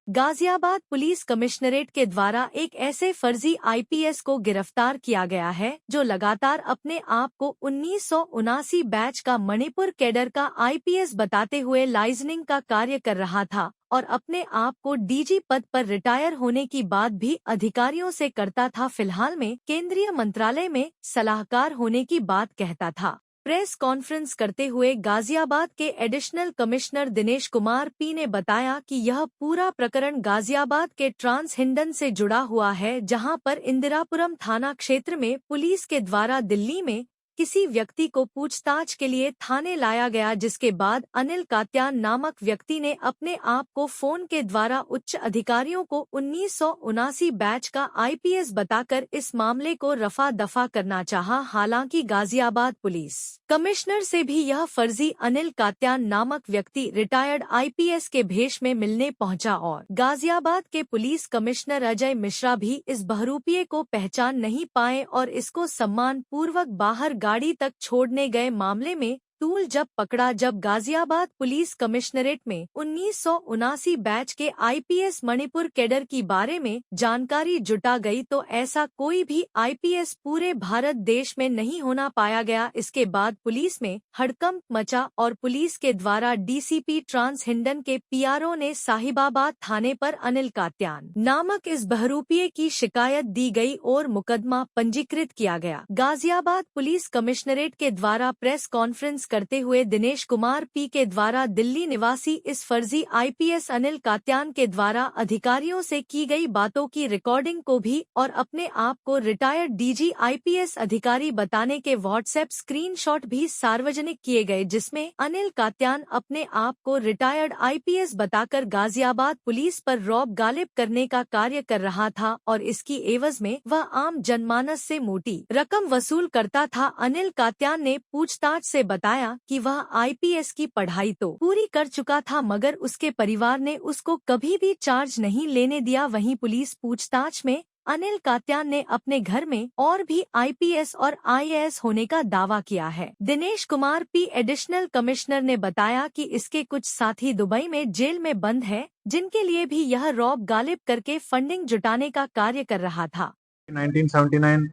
Ghaziabad police commissionerate के द्वारा एक ऐसे फर्जी आईपीएस को गिरफ्तार किया गया है जो लगातार अपने आप को 1979 बैच का मणिपुर कैडर का आईपीएस बताते हुए लाइजनिंग का कार्य कर रहा था और अपने आप को डीजी पद पर रिटायर होने की बात भी अधिकारियों से करता था। फिलहाल में केंद्रीय मंत्रालय में सलाहकार होने की बात कहता था। प्रेस कॉन्फ्रेंस करते हुए गाजियाबाद के additional commissioner Dinesh Kumar P ने बताया कि यह पूरा प्रकरण गाजियाबाद के ट्रांस हिंडन से जुड़ा हुआ है, जहां पर इंदिरापुरम थाना क्षेत्र में पुलिस के द्वारा दिल्ली में किसी व्यक्ति को पूछताछ के लिए थाने लाया गया, जिसके बाद अनिल कात्यान नामक व्यक्ति ने अपने आप को फोन के द्वारा उच्च अधिकारियों को 1979 बैच का आईपीएस बताकर इस मामले को रफा दफा करना चाहा। हालांकि गाजियाबाद पुलिस कमिश्नर से भी यह फर्जी अनिल कात्यान नामक व्यक्ति रिटायर्ड आईपीएस के भेष में मिलने पहुंचा और गाजियाबाद के पुलिस कमिश्नर अजय मिश्रा भी इस बहरूपिये को पहचान नहीं पाए और इसको सम्मान पूर्वक बाहर गाड़ी तक छोड़ने गए मामले में टूल जब पकड़ा। जब गाजियाबाद पुलिस कमिश्नरेट में 1979 बैच के आईपीएस मणिपुर कैडर की बारे में जानकारी जुटा गई तो ऐसा कोई भी आईपीएस पूरे भारत देश में नहीं होना पाया गया। इसके बाद पुलिस में हड़कंप मचा और पुलिस के द्वारा डीसीपी ट्रांस हिंडन के पीआरओ ने साहिबाबाद थाने पर अनिल कात्यान नामक इस बहरूपिये की शिकायत दी और मुकदमा पंजीकृत किया गया। गाजियाबाद पुलिस कमिश्नरेट के द्वारा प्रेस कॉन्फ्रेंस करते हुए दिनेश कुमार पी के द्वारा दिल्ली निवासी इस फर्जी आईपीएस अनिल कात्यान के द्वारा अधिकारियों से की गई बातों की रिकॉर्डिंग को भी और अपने आप को रिटायर्ड डीजी आईपीएस अधिकारी बताने के व्हाट्सएप स्क्रीनशॉट भी सार्वजनिक किए गए, जिसमें अनिल कात्यान अपने आप को रिटायर्ड आईपीएस बताकर गाजियाबाद पुलिस पर रौब गालिब करने का कार्य कर रहा था और इसकी एवज में वह आम जनमानस से मोटी रकम वसूल करता था। अनिल कात्यान ने पूछताछ से बताया कि वह आईपीएस की पढ़ाई तो पूरी कर चुका था, मगर उसके परिवार ने उसको कभी भी चार्ज नहीं लेने दिया। वहीं पुलिस पूछताछ में अनिल कात्यान ने अपने घर में और भी आईपीएस और आईएएस होने का दावा किया है। Dinesh Kumar P additional commissioner ने बताया कि इसके कुछ साथी दुबई में जेल में बंद है, जिनके लिए भी यह रौब गालिब करके फंडिंग जुटाने का कार्य कर रहा था। 1979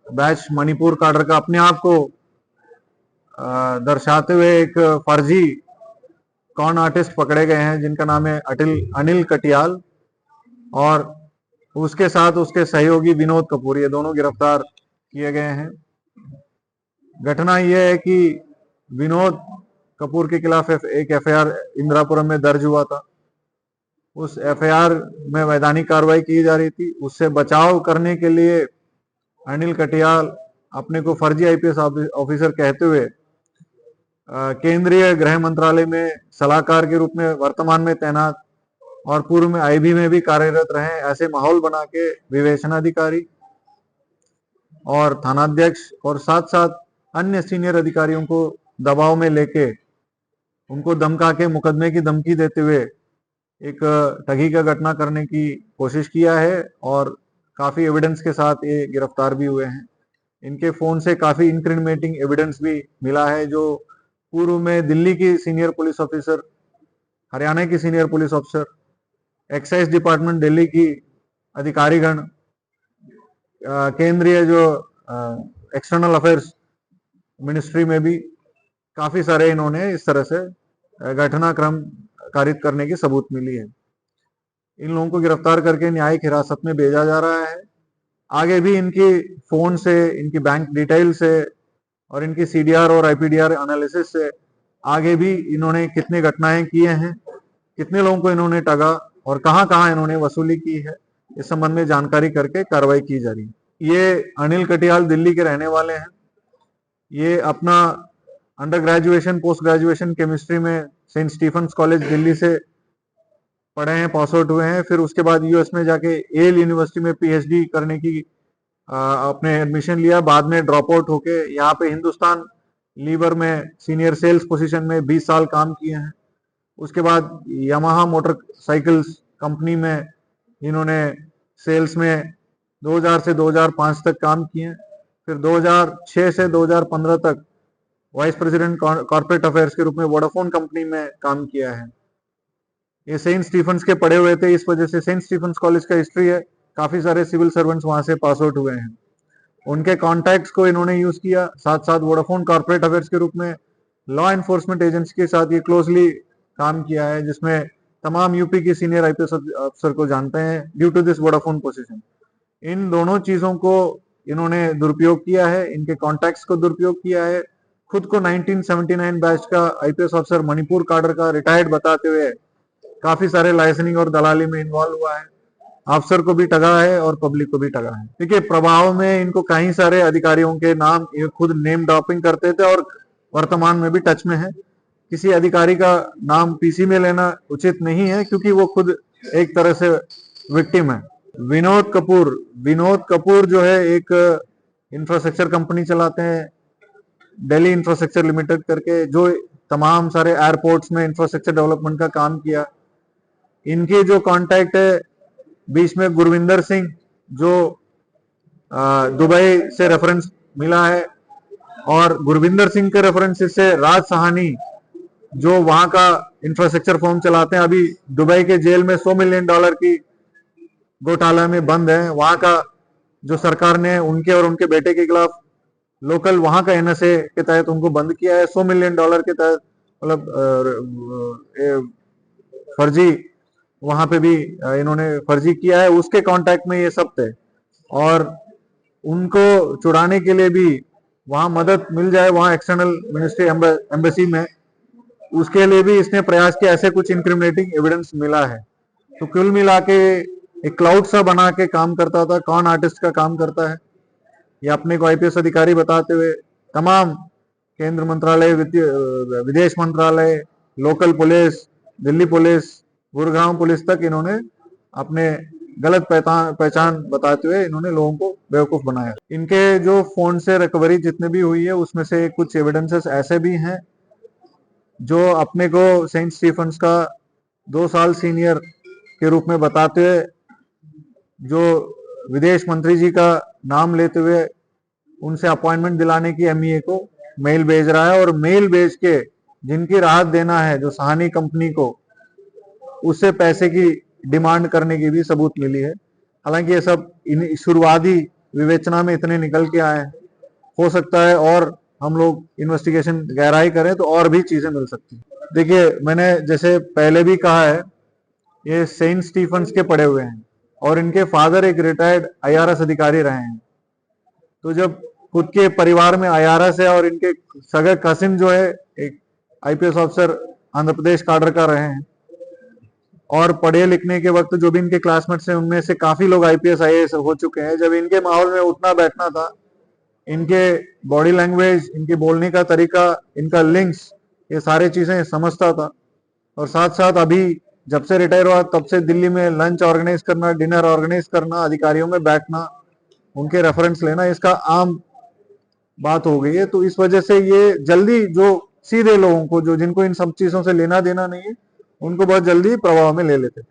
बैच मणिपुर कैडर का अपने आप को दर्शाते हुए एक फर्जी कॉन आर्टिस्ट पकड़े गए हैं, जिनका नाम है अनिल कटियाल और उसके साथ उसके सहयोगी विनोद कपूर, ये दोनों गिरफ्तार किए गए हैं। घटना यह है कि विनोद कपूर के खिलाफ एक एफआईआर इंदिरापुरम में दर्ज हुआ था। उस एफआईआर में वैधानिक कार्रवाई की जा रही थी। उससे बचाव करने के लिए अनिल कटियाल अपने को फर्जी आईपीएस ऑफिसर कहते हुए केंद्रीय गृह मंत्रालय में सलाहकार के रूप में वर्तमान में तैनात और पूर्व में आईबी में भी कार्यरत रहे, ऐसे माहौल बना के विवेचनाधिकारी और थानाध्यक्ष और साथ साथ अन्य सीनियर अधिकारियों को दबाव में लेके उनको धमका के मुकदमे की धमकी देते हुए एक ठगी का घटना करने की कोशिश किया है और काफी एविडेंस के साथ ये गिरफ्तार भी हुए हैं। इनके फोन से काफी इंक्रिमिनेटिंग एविडेंस भी मिला है, जो पूर्व में दिल्ली की सीनियर पुलिस ऑफिसर, हरियाणा की senior police officer, excise department Delhi की अधिकारीगण, केंद्रीय जो एक्सटर्नल अफेयर्स मिनिस्ट्री में भी काफी सारे इन्होंने इस तरह से घटनाक्रम कारित करने की सबूत मिली है। इन लोगों को गिरफ्तार करके न्यायिक हिरासत में भेजा जा रहा है। आगे भी इनकी फोन से, इनकी बैंक डिटेल से और इनकी सीडीआर और आईपीडीआर एनालिसिस से आगे भी इन्होंने कितने घटनाएं किए हैं, कितने लोगों को इन्होंने ठगा और कहां कहां इन्होंने वसूली की है, इस संबंध में जानकारी करके कार्रवाई की जा रही है। ये अनिल कटियाल दिल्ली के रहने वाले हैं। ये अपना under graduation, post graduation chemistry में सेंट स्टीफेंस कॉलेज दिल्ली से पढ़े हैं, पास आउट हुए हैं। फिर उसके बाद यूएस में जाके येल यूनिवर्सिटी में पीएचडी करने की अपने एडमिशन लिया। बाद में ड्रॉप आउट होके यहाँ पे हिंदुस्तान लीवर में सीनियर सेल्स पोजीशन में 20 साल काम किए हैं। उसके बाद यामाहा मोटरसाइकिल्स कंपनी में इन्होंने सेल्स में 2000 से 2005 तक काम किए। फिर 2006 से 2015 तक वाइस प्रेसिडेंट कॉर्पोरेट अफेयर्स के रूप में वोडाफोन कंपनी में काम किया है। ये सेंट स्टीफेंस के पढ़े हुए थे, इस वजह से सेंट स्टीफेंस कॉलेज का हिस्ट्री है, काफी सारे सिविल सर्वेंट्स वहां से पास आउट हुए हैं। उनके कॉन्टैक्ट्स को इन्होंने यूज किया, साथ साथ वोडाफोन कॉर्पोरेट अफेयर्स के रूप में लॉ एनफोर्समेंट एजेंसी के साथ ये क्लोजली काम किया है, जिसमें तमाम यूपी की सीनियर आईपीएस अफसर को जानते हैं due to this Vodafone position. इन दोनों चीजों को इन्होंने दुरुपयोग किया है, इनके कॉन्टैक्ट्स को दुरुपयोग किया है, खुद को 1979 बैच का आईपीएस अफसर मणिपुर काडर का रिटायर्ड बताते हुए काफी सारे लाइसेंसिंग और दलाली में इन्वॉल्व हुआ है, अफसर को भी ठगा है और पब्लिक को भी ठगा है। देखिए, प्रभाव में इनको कई सारे अधिकारियों के नाम ये खुद नेम ड्रॉपिंग करते थे और वर्तमान में भी टच में है। किसी अधिकारी का नाम पीसी में लेना उचित नहीं है, क्योंकि वो खुद एक तरह से विक्टिम है। विनोद कपूर जो है एक इंफ्रास्ट्रक्चर कंपनी चलाते हैं, दिल्ली इंफ्रास्ट्रक्चर लिमिटेड करके, जो तमाम सारे एयरपोर्ट्स में इंफ्रास्ट्रक्चर डेवलपमेंट का काम किया। इनके जो कांटेक्ट है बीच में गुरविंदर सिंह, जो दुबई से रेफरेंस मिला है, और गुरविंदर सिंह के रेफरेंस से राज सहानी जो वहां का इंफ्रास्ट्रक्चर फर्म चलाते हैं, अभी दुबई के जेल में $100 मिलियन की घोटाला में बंद है। वहां का जो सरकार ने उनके और उनके बेटे के खिलाफ लोकल वहां का एनएसए के तहत उनको बंद किया है, $100 मिलियन के तहत, मतलब फर्जी, वहां पे भी इन्होंने फर्जी किया है। उसके कांटेक्ट में ये सब थे, और उनको छुड़ाने के लिए भी वहां मदद मिल जाए, वहां एक्सटर्नल मिनिस्ट्री एम्बेसी में, उसके लिए भी इसने प्रयास किया। ऐसे कुछ इंक्रिमिनेटिंग एविडेंस मिला है। तो कुल मिला के एक क्लाउड सा बना के काम करता था, कौन आर्टिस्ट का काम करता है, ये अपने को आईपीएस अधिकारी बताते हुए तमाम केंद्र मंत्रालय, विदेश मंत्रालय, local police, Delhi police, Gurgaon police तक इन्होंने अपने गलत पहचान बताते हुए इन्होंने लोगों को बेवकूफ बनाया। इनके जो फोन से रिकवरी जितने भी हुई है, उसमें से कुछ एविडेंसेस ऐसे भी हैं जो अपने को सेंट स्टीफेंस का 2 साल सीनियर के रूप में बताते हुए, जो विदेश मंत्री जी का नाम लेते हुए उनसे अपॉइंटमेंट दिलाने की एमईए को मेल भेज रहा है, और मेल भेज के जिनकी राहत देना है, जो सहानी कंपनी को, उससे पैसे की डिमांड करने की भी सबूत मिली है। हालांकि ये सब शुरुआती विवेचना में इतने निकल के आए हैं, हो सकता है और हम लोग इन्वेस्टिगेशन गहराई करें तो और भी चीजें मिल सकती हैं। देखिए, मैंने जैसे पहले भी कहा है, ये सेंट स्टीफेंस के पढ़े हुए हैं और इनके फादर एक रिटायर्ड आईआरएस अधिकारी रहे हैं। तो जब खुद के परिवार में आईआरएस है और इनके सगे कसिन जो है एक IPS officer Andhra Pradesh cadre का रहे हैं, और पढ़े लिखने के वक्त जो भी इनके क्लासमेट्स हैं उनमें से काफी लोग आईपीएस आईएएस हो चुके हैं, जब इनके माहौल में उठना बैठना था, इनके बॉडी लैंग्वेज, इनके बोलने का तरीका, इनका लिंक्स, ये सारी चीजें समझता था। और साथ साथ अभी जब से रिटायर हुआ तब से दिल्ली में लंच ऑर्गेनाइज करना, डिनर ऑर्गेनाइज करना, अधिकारियों में बैठना, उनके रेफरेंस लेना, इसका आम बात हो गई है। तो इस वजह से ये जल्दी, जो सीधे लोगों को, जो जिनको इन सब चीजों से लेना देना नहीं है, उनको बहुत जल्दी प्रभाव में ले लेते थे।